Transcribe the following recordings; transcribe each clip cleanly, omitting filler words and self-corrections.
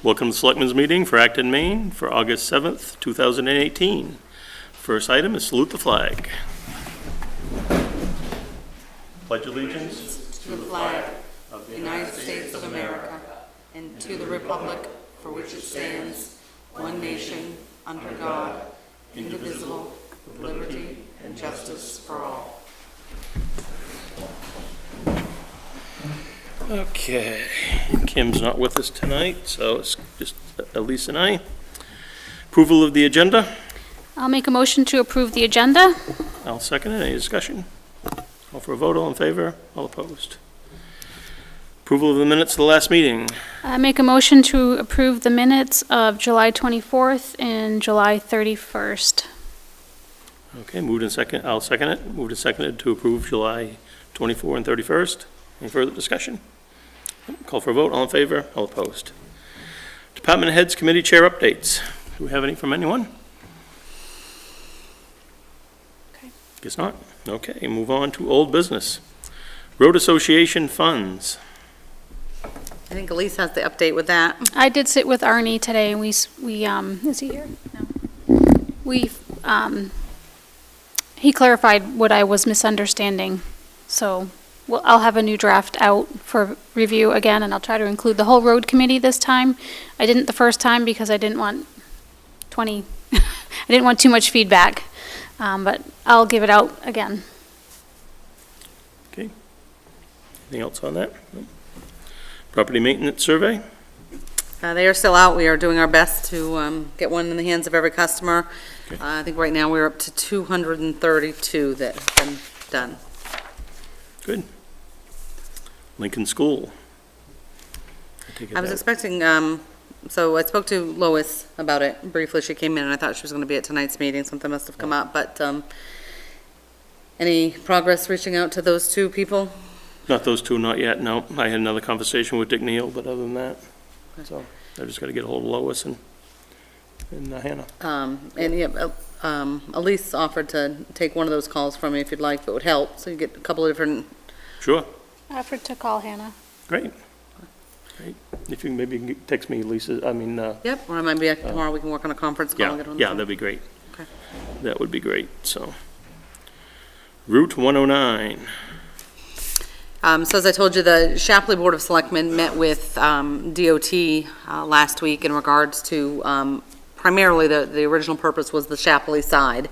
Welcome to the Selectmen's meeting for Acton, Maine for August 7th, 2018. First item is salute the flag. Pledge allegiance to the flag of the United States of America and to the republic for which it stands, one nation, under God, indivisible, with liberty and justice for all. Okay, Kim's not with us tonight, so it's just Elise and I. Approval of the agenda. I'll make a motion to approve the agenda. I'll second it. Any discussion? Call for a vote. All in favor? All opposed? Approval of the minutes of the last meeting. I make a motion to approve the minutes of July 24th and July 31st. Okay, moved and second. I'll second it. Moved and seconded to approve July 24 and 31st. Any further discussion? Call for a vote. All in favor? All opposed? Department heads, committee chair updates. Do we have any from anyone? Okay. Guess not. Okay, move on to old business. Road Association funds. I think Elise has the update with that. I did sit with Arnie today, and is he here? No. He clarified what I was misunderstanding, so I'll have a new draft out for review again, and I'll try to include the whole road committee this time. I didn't the first time because I didn't want I didn't want too much feedback, but I'll give it out again. Okay. Anything else on that? No. Property maintenance survey. They are still out. We are doing our best to get one in the hands of every customer. Okay. I think right now we're up to 232 that have been done. Good. Lincoln School. I was expecting, so I spoke to Lois about it briefly. She came in and I thought she was going to be at tonight's meeting. Something must have come up, but any progress reaching out to those two people? Not those two, not yet, no. I had another conversation with Dick Neal, but other than that, so I just got to get a hold of Lois and Hannah. And yeah, Elise offered to take one of those calls from me if you'd like, if it would help. So you get a couple of different. Sure. I offered to call Hannah. Great. Great. If you maybe text me, Lisa, Yep, or I might be tomorrow. We can work on a conference call. And get on the yeah, phone. that'd be great. Okay. That would be great, so. Route 109. So as I told you, the Shapley Board of Selectmen met with DOT last week in regards to primarily the original purpose was the Shapley side.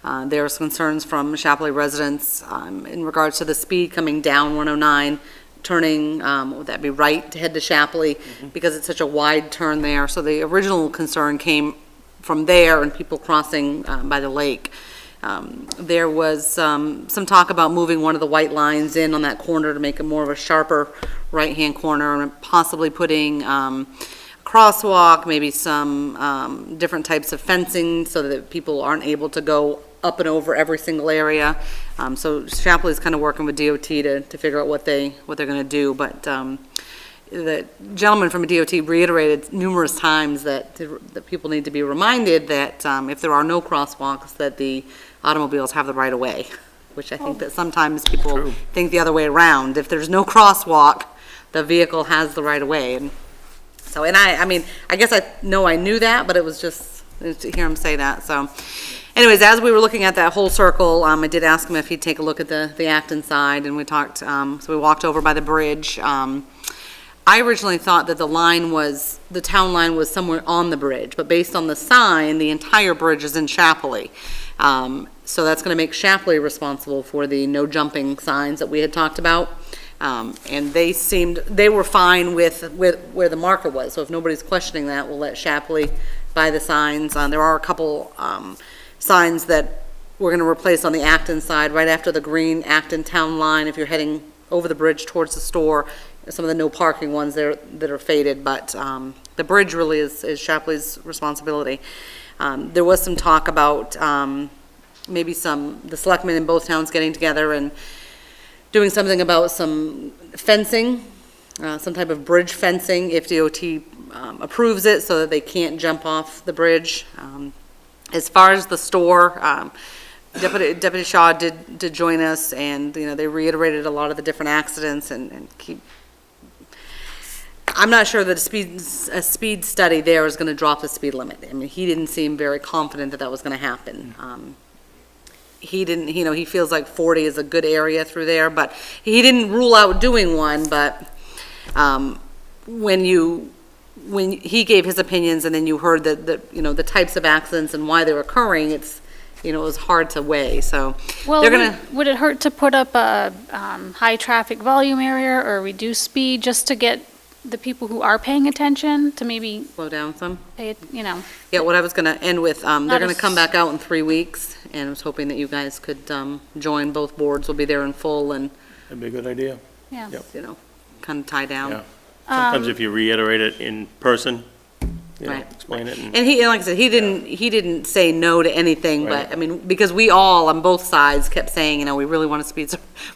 There was concerns from Shapley residents in regards to the speed coming down 109, turning, would that be right to head to Shapley, because it's such a wide turn there. So the original concern came from there and people crossing by the lake. There was some talk about moving one of the white lines in on that corner to make it more of a sharper right-hand corner, and possibly putting a crosswalk, maybe some different types of fencing so that people aren't able to go up and over every single area. So Shapley's kind of working with DOT to figure out what they're going to do, but the gentleman from DOT reiterated numerous times that people need to be reminded that if there are no crosswalks, that the automobiles have the right of way, which I think that sometimes people think the other way around. If there's no crosswalk, the vehicle has the right of way. And so, and I mean, I guess I knew that, but it was just to hear him say that. So anyways, as we were looking at that whole circle, I did ask him if he'd take a look at the Acton side, and we talked, so we walked over by the bridge. I originally thought that the town line was somewhere on the bridge, but based on the sign, the entire bridge is in Shapley. So that's going to make Shapley responsible for the no jumping signs that we had talked about. And they were fine with where the marker was. So if nobody's questioning that, we'll let Shapley buy the signs. There are a couple signs that we're going to replace on the Acton side, right after the green Acton town line. If you're heading over the bridge towards the store, some of the no parking ones there that are faded, but the bridge really is Shapley's responsibility. There was some talk about maybe the selectmen in both towns getting together and doing something about some fencing, some type of bridge fencing if DOT approves it, so that they can't jump off the bridge. As far as the store, Deputy Shaw did join us, and they reiterated a lot of the different accidents and keep I'm not sure that a speed study there is gonna drop the speed limit. I mean, he didn't seem very confident that that was gonna happen. He didn't, he feels like 40 is a good area through there, but he didn't rule out doing one, but, when he gave his opinions and then you heard the types of accidents and why they're occurring, it was hard to weigh, so. Well, they're gonna. would it hurt to put up a high traffic volume area or reduce speed just to get the people who are paying attention to maybe Slow down some. pay it, Yeah, what I was gonna end with, they're Not gonna as- come back out in 3 weeks, and I was hoping that you guys could, join, both boards will be there in full and, That'd be a good idea. yeah. Yep. kind of tie down. Yeah. Sometimes if you reiterate it in person, Right. explain it. And like I said, he didn't say no to anything, but, Right. I mean, because we all, on both sides, kept saying, we really want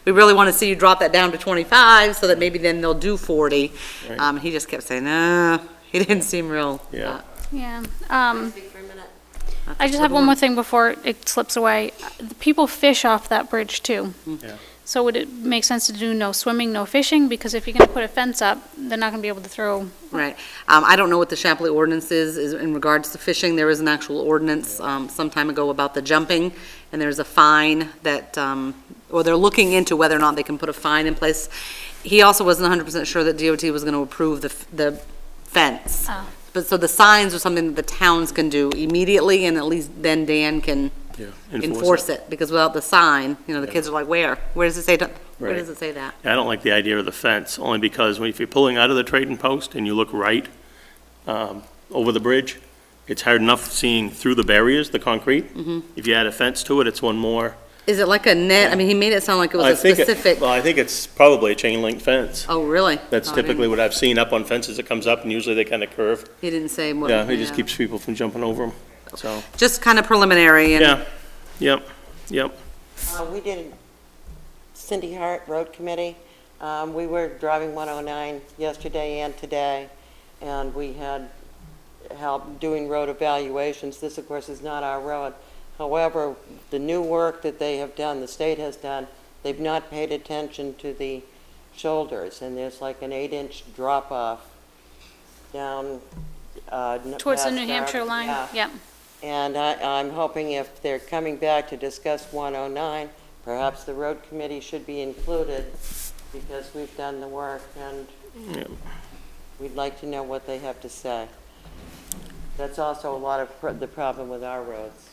we really want to see you drop that down to 25, so that maybe then they'll do 40. Right. He just kept saying, no, he didn't seem real. Yeah. Yeah. Speak for a minute. I just have one more thing before it slips away. The people fish off that bridge too. Yeah. So would it make sense to do no swimming, no fishing? Because if you're gonna put a fence up, they're not gonna be able to throw. Right. I don't know what the Shapley ordinance is in regards to fishing. There is an actual ordinance, some time ago about the jumping, and there's a fine that, or they're looking into whether or not they can put a fine in place. He also wasn't 100% sure that DOT was gonna approve the fence. Oh. But, so the signs are something that the towns can do immediately, and at least then Dan can Yeah. enforce it. Because without the sign, the kids are like, where? Where does it say, where Right. does it say that? I don't like the idea of the fence, only because if you're pulling out of the trading post and you look right over the bridge, it's hard enough seeing through the barriers, the concrete. If you add a fence to it, it's one more. Is it like a net? I mean, he made it sound like it was I a think specific. Well, I think it's probably a chain link fence. Oh, really? That's Oh, I didn't- typically what I've seen up on fences. It comes up and usually they kind of curve. He didn't say what. Yeah, it just keeps people from jumping over them, so. Just kind of preliminary and. Yeah, yep. We did Cindy Hart Road Committee. We were driving 109 yesterday and today, and we had help doing road evaluations. This, of course, is not our road. However, the new work that they have done, the state has done, they've not paid attention to the shoulders, and there's like an 8-inch drop-off down. Towards the past New Hampshire our- line, yeah. yep. And I'm hoping if they're coming back to discuss 109, perhaps the road committee should be included, because we've done the work, and Yep. we'd like to know what they have to say. That's also a lot of the problem with our roads.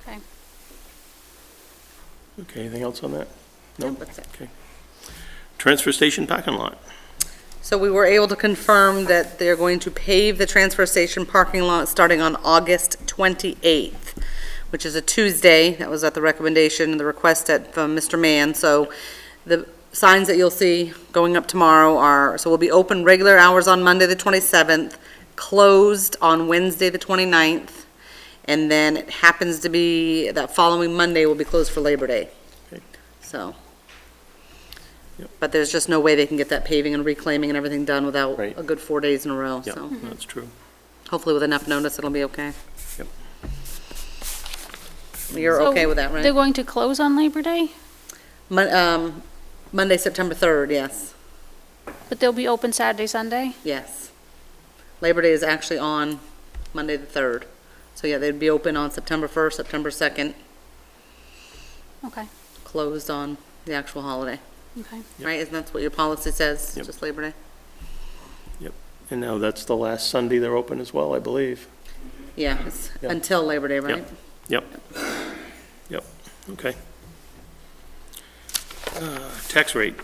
Okay. Okay, anything else on that? No? Nope, that's it. Okay. Transfer station parking lot. So we were able to confirm that they're going to pave the transfer station parking lot starting on August 28th, which is a Tuesday. That was at the recommendation and the request from Mr. Mann. So the signs that you'll see going up tomorrow so we'll be open regular hours on Monday, the 27th, closed on Wednesday, the 29th, and then it happens to be that following Monday will be closed for Labor Day. Okay. So. Yep. But there's just no way they can get that paving and reclaiming and everything done without Right. a good 4 days in a row, Yep, so that's true. hopefully with enough notice, it'll be okay. Yep. You're So okay with that, They're right? going to close on Labor Day, Monday, September 3rd, yes, but they'll be open Saturday, Sunday? yes. Labor Day is actually on Monday, the 3rd. So yeah, they'd be open on September 1st, September 2nd, Okay, closed on the actual holiday, okay. Yep. right? Isn't that what your policy says, Yep. just Labor Day? And now that's the last Sunday they're open as well, I believe. Yeah, it's Yep. until Labor Day, right? Yep, okay. Tax rate.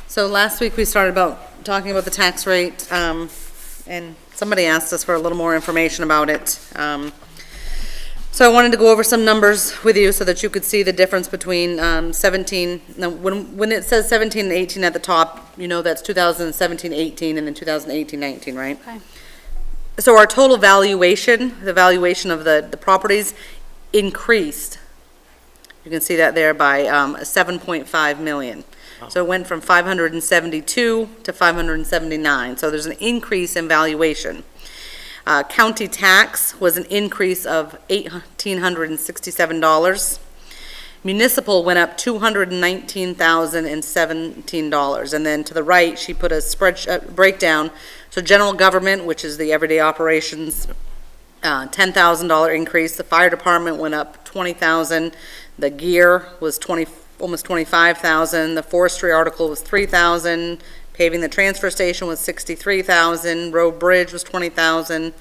So last week, we started talking about the tax rate, and somebody asked us for a little more information about it. So I wanted to go over some numbers with you so that you could see the difference between 17, now, when it says 17 and 18 at the top, that's 2017-18 and then 2018-19, right? Okay. So our total valuation, the valuation of the properties increased. You can see that there by 7.5 million. So it went from 572 to 579. So there's an increase in valuation. County tax was an increase of $1,867. Municipal went up $219,017. And then to the right, she put a breakdown. So general government, which is the everyday operations, $10,000 increase. The fire department went up $20,000. The gear was almost $25,000. The forestry article was $3,000. Paving the transfer station was $63,000. Road bridge was $20,000.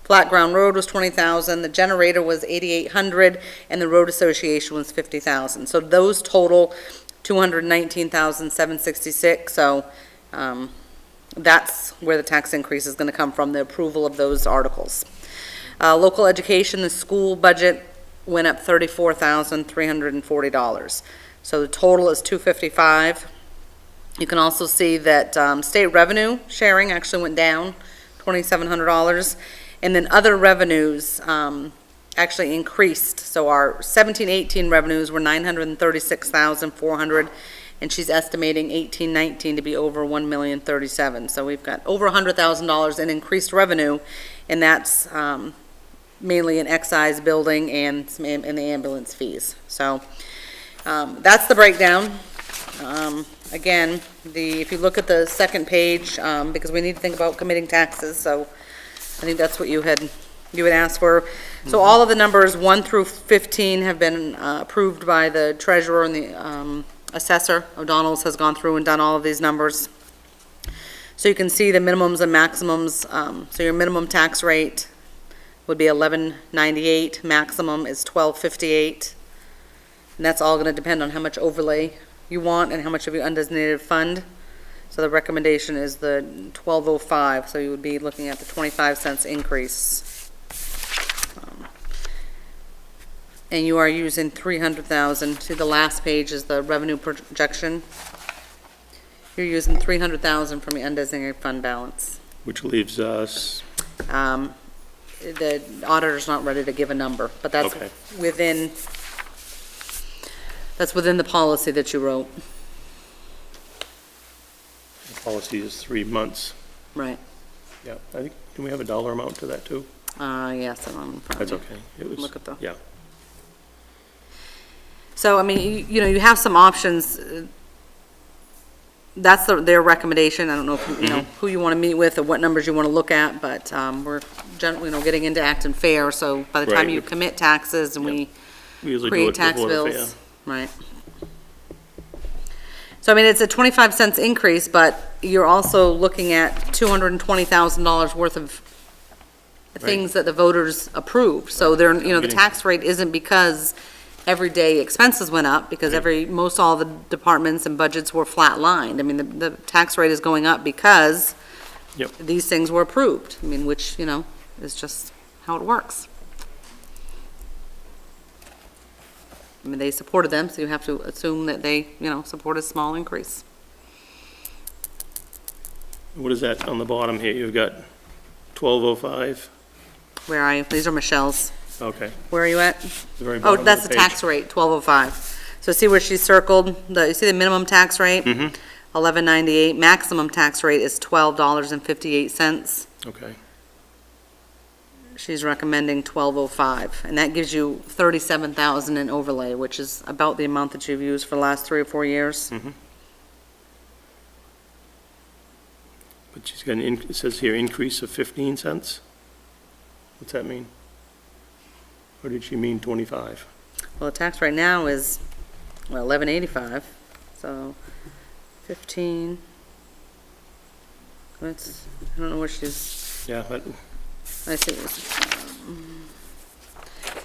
Flat ground road was $20,000. The generator was $8,800, and the road association was $50,000. So those total $219,766. So that's where the tax increase is going to come from, the approval of those articles. Local education, the school budget went up $34,340. So the total is $255,000. You can also see that state revenue sharing actually went down $2,700. And then other revenues actually increased. So our 17-18 revenues were $936,400, and she's estimating 18-19 to be over $1,037,000. So we've got over $100,000 in increased revenue, and that's mainly in excise, building, and the ambulance fees. So that's the breakdown. Again, if you look at the second page, because we need to think about committing taxes, so I think that's what you had asked for. So all of the numbers 1 through 15 have been approved by the treasurer, and the assessor. O'Donnell's has gone through and done all of these numbers. So you can see the minimums and maximums. So your minimum tax rate would be $11.98. Maximum is $12.58. And that's all going to depend on how much overlay you want and how much of your undesignated fund. So the recommendation is the $12.05, so you would be looking at the 25 cents increase. And you are using 300,000. See, the last page is the revenue projection. You're using 300,000 from your undesignated fund balance. Which leaves us, The auditor's not ready to give a number, but that's Okay. within the policy that you wrote. the policy is 3 months. Right. Yeah, I think, do we have a dollar amount to that too? Yes, I'm in front of That's me. okay. It was, Look at the- yeah. So, I mean, you have some options. That's their recommendation. I don't know if, who you want to meet with or what numbers you want to look at, but we're generally, getting into Acton Fair, so by the time Right. you commit taxes and we We usually do create it tax before the fair. bills. Right. So, I mean, it's a 25 cents increase, but you're also looking at $220,000 worth of things that the voters approved. So they're, the Getting- tax rate isn't because everyday expenses went up, because most all the departments and budgets were flat-lined. I mean, the tax rate is going up because Yep. these things were approved. I mean, which, is just how it works. I mean, they supported them, so you have to assume that they, support a small increase. What is that on the bottom here? You've got 1205? Where are you? These are Michelle's. Okay. Where are you at? The very Oh, bottom of that's the the page. tax rate, 1205. So see where she circled, you see the minimum tax rate? Mm-hmm. $11.98. Maximum tax rate is $12.58. Okay. She's recommending $12.05, and that gives you $37,000 in overlay, which is about the amount that you've used for the last 3 or 4 years. But she's got it says here increase of 15 cents? What's that mean? Or did she mean 25? Well, the tax rate now is, $11.85, so 15. That's, I don't know what she's, Yeah, but I see this.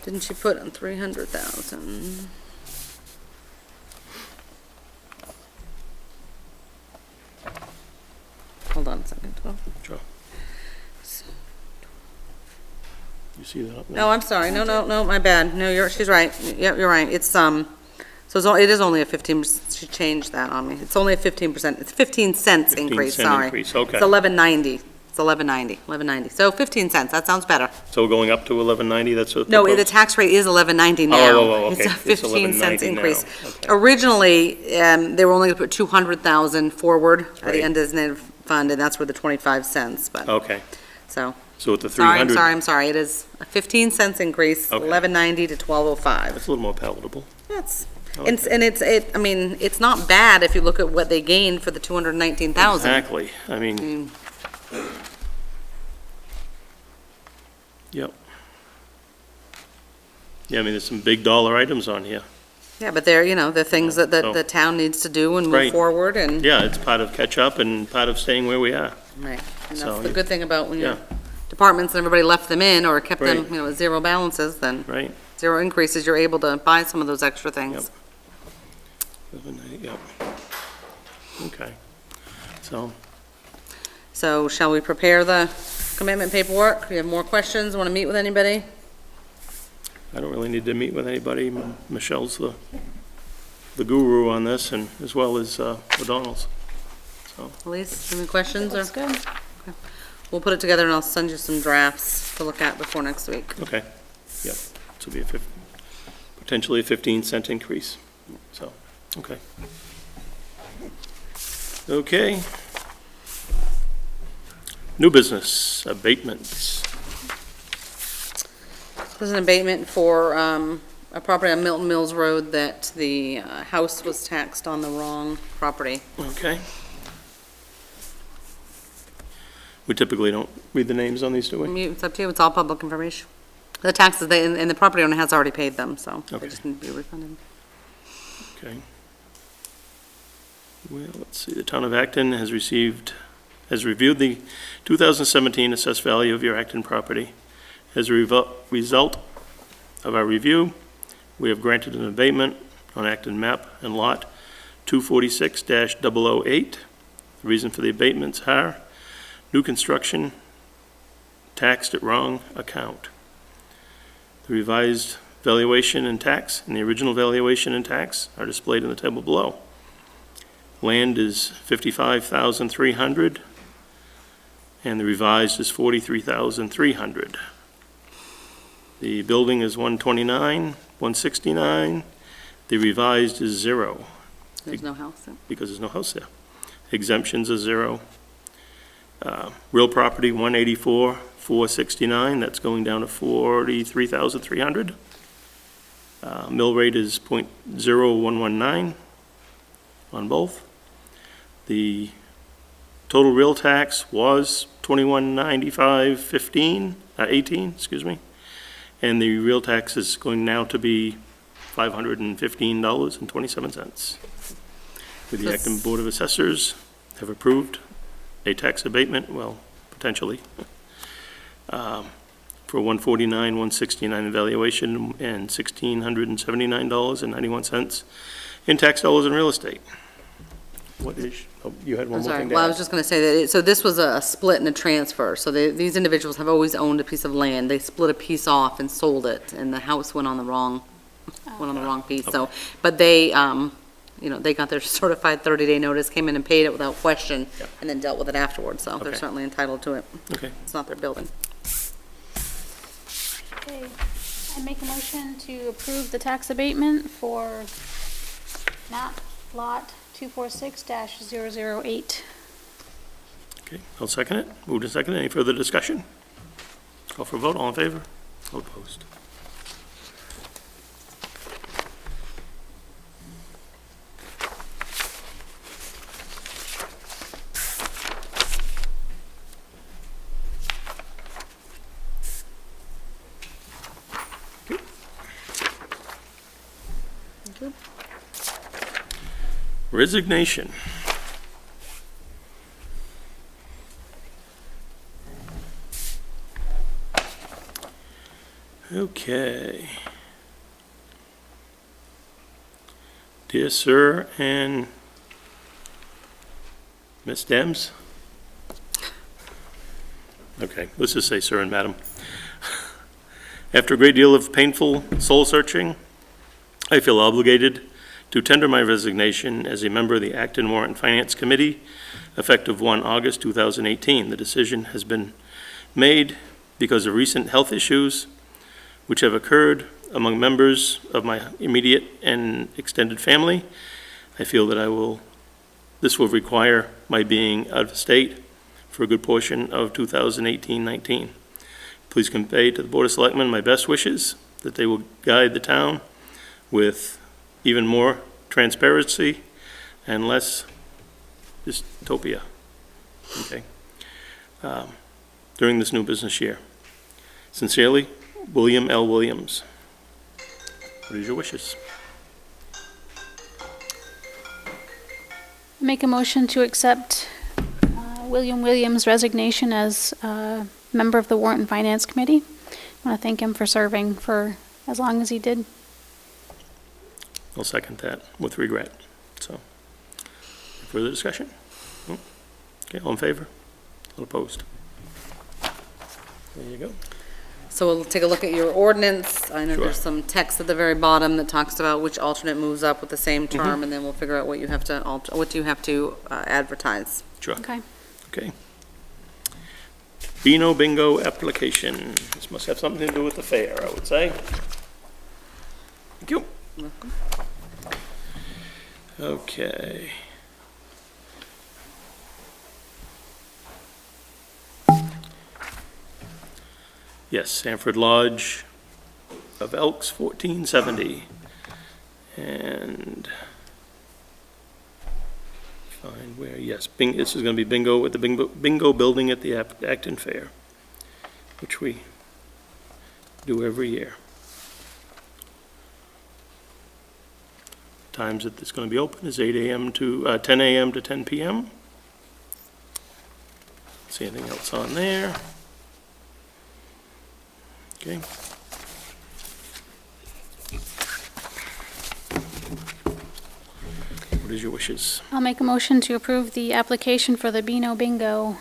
Didn't she put on 300,000? Hold on a second. sure. You see that? No, I'm sorry. No, my bad. No, she's right. Yep, you're right. It's, so it is only a 15, she changed that on me. It's only a 15%, it's 15 cents 15 increase, cent sorry. increase, okay. It's $11.90. It's $11.90. So 15 cents, that sounds better. So going up to 1190, that's what? No, the proposed? tax rate is $11.90 now. Oh, okay. It's a It's 15 cents $11.90 now. increase. Okay. Originally, they were only going to put 200,000 forward at the Right. undesignated fund, and that's where the 25 cents, but, Okay, so. so with the Sorry, 300. I'm sorry. It is a 15 cents increase, Okay. $11.90 to $12.05. That's a little more palatable. That's, I like that. And I mean, it's not bad if you look at what they gained for the 219,000. Exactly. I mean, yep. Yeah, I mean, there's some big dollar items on here. Yeah, but they're things that So- the town needs to do and move Right. forward and. Yeah, it's part of catch-up and part of staying where we are. Right, and So, that's the yeah. good thing about when Yeah. your departments and everybody left them in or kept them, Right. at zero balances, then Right? zero increases, you're able to buy some of those extra things. Yep. Okay. So, So shall we prepare the commitment paperwork? Do you have more questions? Want to meet with anybody? I don't really need to meet with anybody. Michelle's the guru on this, and as well as O'Donnell's. So, Elise, any questions? Or That's good. we'll put it together and I'll send you some drafts to look at before next week. okay. Yep. This will be potentially a 15-cent increase. So, okay. Okay. New business, abatements. There's an abatement for a property on Milton Mills Road that the house was taxed on the wrong property. Okay. We typically don't read the names on these, do we? It's up to you, it's all public information. The taxes, and the property owner has already paid them, so they Okay. just need to be refunded. Okay. Well, let's see, the town of Acton has reviewed the 2017 assessed value of your Acton property. As a result of our review, we have granted an abatement on Acton map and lot 246-008. The reason for the abatements are new construction taxed at wrong account. The revised valuation and tax and the original valuation and tax are displayed in the table below. Land is $55,300, and the revised is $43,300. The building is $129,169. The revised is $0, There's no house there. because there's no house there. Exemptions are $0. Real property, $184,469. That's going down to $43,300. Mill rate is .0119 on both. The total real tax was $2195.18, excuse me. And the real tax is going now to be $515.27. With the Acton Board of Assessors have approved a tax abatement, well, potentially, for $149,169 in valuation and $1,679.91 in tax dollars in real estate. What is, you had one I'm more sorry, thing to well, I add? was just gonna say that, so this was a split and a transfer, so these individuals have always owned a piece of land, they split a piece off and sold it, and the house went on the wrong piece, so, but they, they got their certified 30-day notice, came in and paid it without question, Yep. and then dealt with it afterwards, so they're Okay. certainly entitled to it, Okay, it's not their building. Okay, I make a motion to approve the tax abatement for map lot 246-008. okay, I'll second it. Moved and seconded. Any further discussion? Call for a vote. All in favor? All opposed? Resignation. Okay. Dear Sir and Miss Dems? Okay, let's just say Sir and Madam. After a great deal of painful soul searching, I feel obligated to tender my resignation as a member of the Acton Warrant Finance Committee effective 1 August 2018. The decision has been made because of recent health issues which have occurred among members of my immediate and extended family. I feel that this will require my being out of state for a good portion of 2018-19. Please convey to the Board of Selectmen my best wishes that they will guide the town with even more transparency and less dystopia, okay, during this new business year. Sincerely, William L. Williams. What is your wishes? Make a motion to accept William Williams' resignation as a member of the Warrant and Finance Committee. I want to thank him for serving for as long as he did. I'll second that with regret. So, further discussion? No? Okay, all in favor? All opposed? There you go. So we'll take a look at your ordinance. I know Sure. there's some text at the very bottom that talks about which alternate moves up with the same Mm-hmm. term, and then we'll figure out what you have to advertise. Sure. Okay. Okay. Beano bingo application. This must have something to do with the fair, I would say. Thank you. Okay. Yes, Sanford Lodge of Elks, 1470. And find where, yes, this is going to be bingo at the bingo building at the Acton Fair, which we do every year. Times that it's going to be open is 8 a.m. to 10 a.m. to 10 p.m. See anything else on there? Okay. What is your wishes? I'll make a motion to approve the application for the Beano Bingo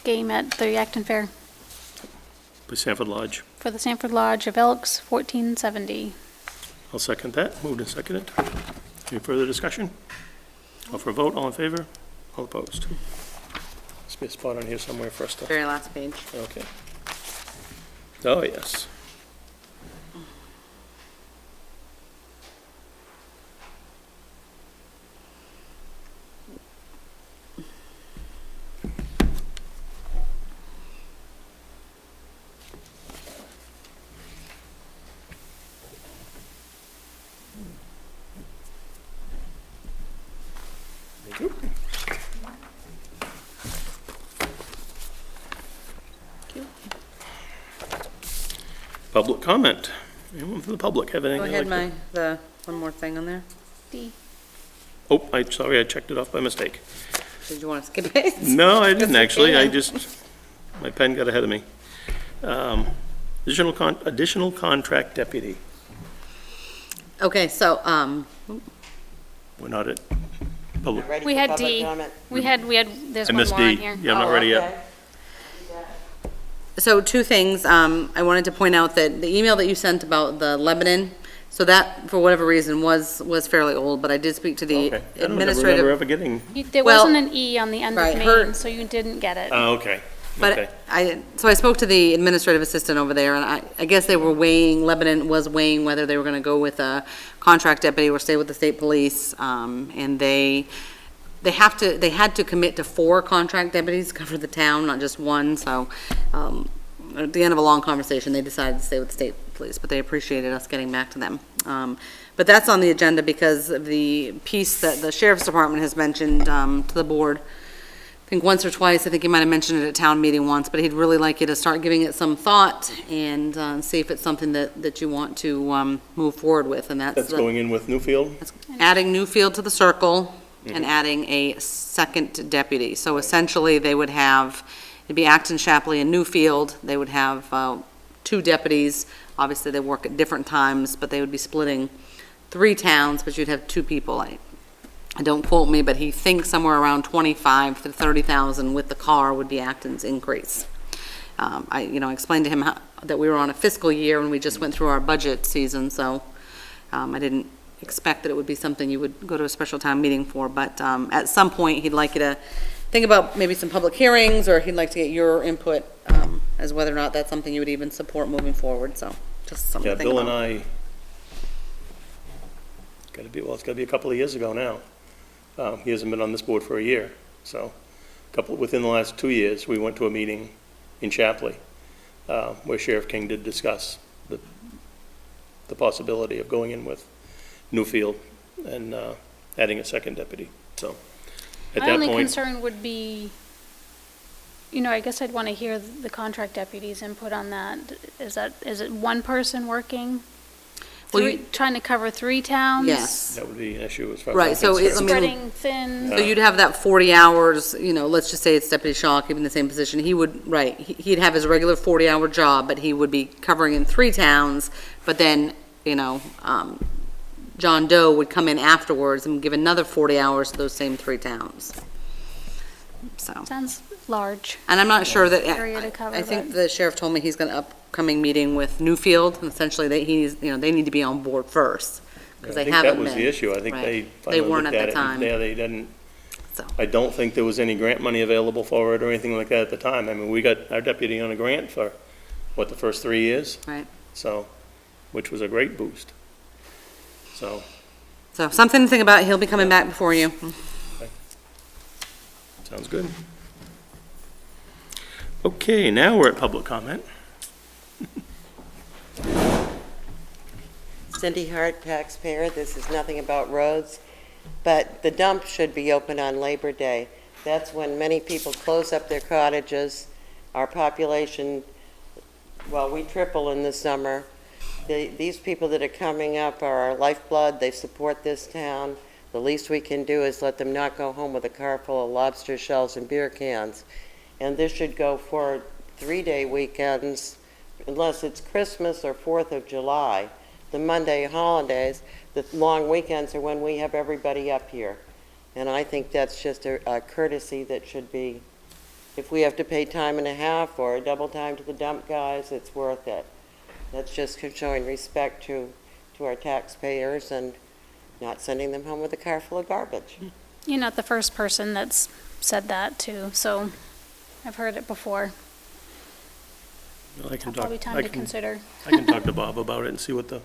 game at the Acton Fair By Sanford Lodge. for the Sanford Lodge of Elks, 1470. I'll second that. Moved and seconded. Any further discussion? Call for a vote. All in favor? All opposed? Must be a spot on here somewhere for us to, Very last page. okay. Oh, yes. Thank you. Public comment. Anyone from the public have anything? Go they'd ahead, like to- one more thing on there. D. Oh, sorry, I checked it off by mistake. Did you want to skip it? No, I didn't Yes, you actually. I can. just, my pen got ahead of me. Additional contract deputy. Okay, so, We're not at public. Ready We for had public D. comment? We had, there's I one missed more on D. here. Yeah, I'm not Oh, ready okay. yet. So two things, I wanted to point out that the email that you sent about the Lebanon, so that, for whatever reason, was fairly old, but I did speak to the Okay. I don't remember administrative. ever getting, There Well, wasn't an E on the end right, of her- Maine, so you didn't get it. oh, okay. Okay. But so I spoke to the administrative assistant over there, and I guess they were weighing, Lebanon was weighing whether they were gonna go with a contract deputy or stay with the state police, and they had to commit to 4 contract deputies to cover the town, not just one, so, at the end of a long conversation, they decided to stay with the state police, but they appreciated us getting back to them. But that's on the agenda because of the piece that the sheriff's department has mentioned, to the board, I think once or twice. I think he might have mentioned it at town meeting once, but he'd really like you to start giving it some thought and see if it's something that you want to move forward with, and That's going in with Newfield? adding Newfield to the circle and adding a second deputy. So essentially, they would have, it'd be Acton, Shapley, and Newfield. They would have 2 deputies. Obviously, they work at different times, but they would be splitting 3 towns, but you'd have 2 people. I don't quote me, but he thinks somewhere around 25 to 30,000 with the car would be Acton's increase. I explained to him that we were on a fiscal year and we just went through our budget season, so I didn't expect that it would be something you would go to a special town meeting for, but at some point, he'd like you to think about maybe some public hearings, or he'd like to get your input as whether or not that's something you would even support moving forward, so just something Yeah, to think Bill about. and I, it's gotta be a couple of years ago now. He hasn't been on this board for a year, so within the last 2 years, we went to a meeting in Shapley, where Sheriff King did discuss the possibility of going in with Newfield and adding a second deputy, so. At My that only point, concern would be, I guess I'd want to hear the contract deputy's input on that. Is it one person working? Well, you- Trying to cover 3 towns? Yes. that would be an issue as far as. Right, I'm so concerned. Spreading thin? So you'd have that 40 hours, let's just say it's Deputy Shaw, keeping the same position. He would, right, he'd have his regular 40-hour job, but he would be covering in 3 towns, but then, John Doe would come in afterwards and give another 40 hours to those same 3 towns. So, Sounds large. and I'm not sure that, Area to cover, I think but- the sheriff told me he's got an upcoming meeting with Newfield, and essentially they need to be on board first, because they haven't been. I think that was the issue. I think Right. they They finally weren't looked at at the it. time. Yeah, they didn't. So. I don't think there was any grant money available for it or anything like that at the time. I mean, we got our deputy on a grant for, the first 3 years? Right. So, which was a great boost. So, So something to think about. He'll be coming back before you. sounds good. Okay, now we're at public comment. Cindy Hart, taxpayer. This is nothing about roads, but the dump should be open on Labor Day. That's when many people close up their cottages. Our population, we triple in the summer. These people that are coming up are our lifeblood. They support this town. The least we can do is let them not go home with a car full of lobster shells and beer cans. And this should go for 3-day weekends, unless it's Christmas or 4th of July. The Monday holidays, the long weekends are when we have everybody up here. And I think that's just a courtesy that should be, if we have to pay time and a half or a double time to the dump guys, it's worth it. That's just showing respect to our taxpayers and not sending them home with a car full of garbage. You're not the first person that's said that too, so I've heard it before. Well, I can talk, Probably time to consider. I can talk to Bob about it and see what the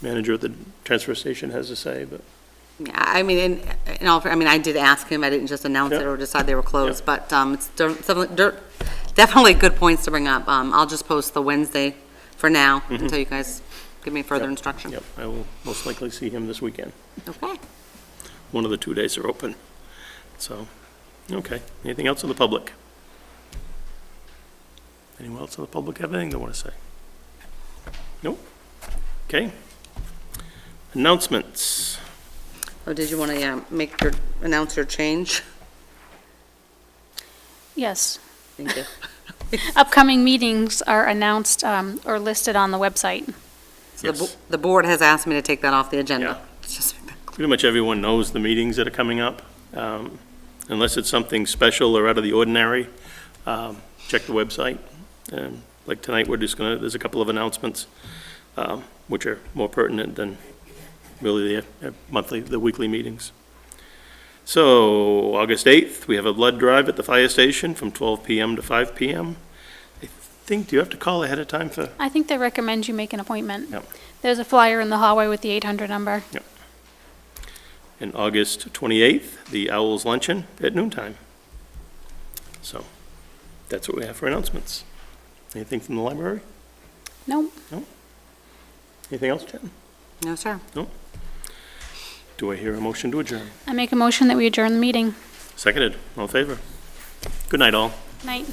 manager at the transfer station has to say, but. Yeah, I mean, I did ask him. I didn't just announce it Yeah. or decide they were closed, Yeah. but it's definitely good points to bring up. I'll just post the Wednesday for now until you guys give me further Yep. instruction. Yep, I will most likely see him this weekend. Okay. One of the 2 days are open. So, okay. Anything else in the public? Anyone else in the public have anything they want to say? Nope. Okay. Announcements. Oh, did you want to announce your change? Yes. Thank you. Upcoming meetings are announced or listed on the website. So Yes. the board has asked me to take that off the agenda. Yeah. It's just- Pretty much everyone knows the meetings that are coming up. Unless it's something special or out of the ordinary, check the website. Like tonight, there's a couple of announcements, which are more pertinent than really the weekly meetings. So, August 8th, we have a blood drive at the fire station from 12 PM to 5 PM. Do you have to call ahead of time for? I think they recommend you make an appointment. Yep. There's a flyer in the hallway with the 800 number. And August 28th, the Owls Luncheon at noontime. So, that's what we have for announcements. Anything from the library? Nope. Anything else, Jen? No, sir. Do I hear a motion to adjourn? I make a motion that we adjourn the meeting. Seconded. All in favor? Good night, all. Night.